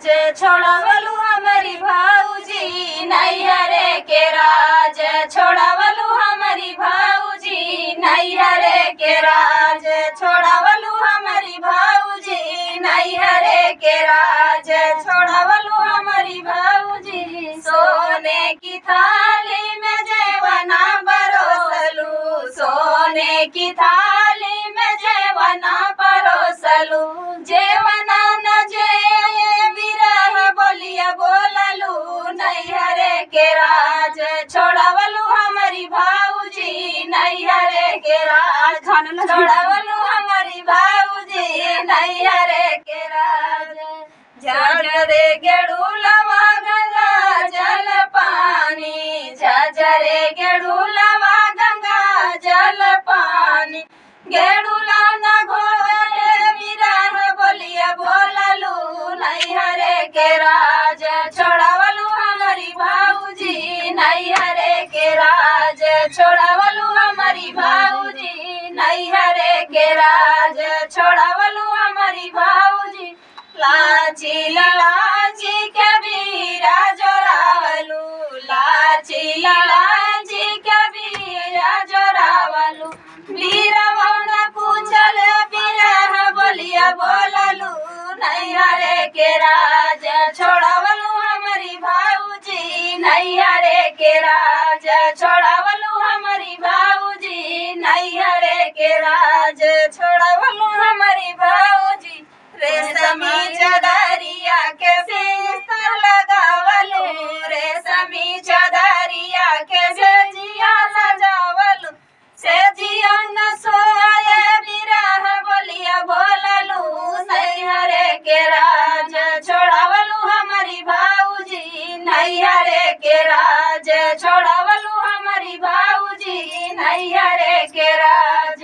राज छोड़वलू हमारी भाऊजी नैहरे के राज छोड़वलू हमारी भाऊजी नैहरे के राज छोड़वलू हमारी भाऊजी नैहरे के राज छोड़वलू हमारी भाऊजी सोने की थाली में जेवना परोसलू सोने की थाली में जेवना परोसलू जेवना न जे विरह बोलिया बोललू नैहरे के राज छोड़वलू हमारी भाऊजी नैहरे के राज छोड़वलू हमारी भाऊजी नैहरे के राज झझरे गेड़ूलवा गंगा जल पानी झझरे गेड़ूलवा गंगा जल पानी गेड़ूला न घोड़े विरह बोलिया बोललू नैहरे के राज छोड़वलू हमारी भाऊजी नैहरे के राज छोड़वलू हमारी भाऊजी नैहरे के राज छोड़वलू हमारी भाऊजी लाची लाची के बीरा जोरावलू लाची लाची के बीरा जोरावलू बीरवन पूछल बिरह बोलिया बोललू नैहरे के राज छोड़वलू हमारी भाऊजी नैहरे के राज छोड़वलू हमारी भाऊजी नैहरे के राज छोड़वलू हमारी भाऊजी रेशमी चदरिया के बिस्तर लगावलू रेशमी चदरिया के सेजिया सजावलू सेजिया न सोए बिरह बोलिया बोललू नैहरे के राज छोड़वलू हमारी भाऊजी नैहरे के राज छोड़वलू हमारी भाऊजी नैहरे के राज।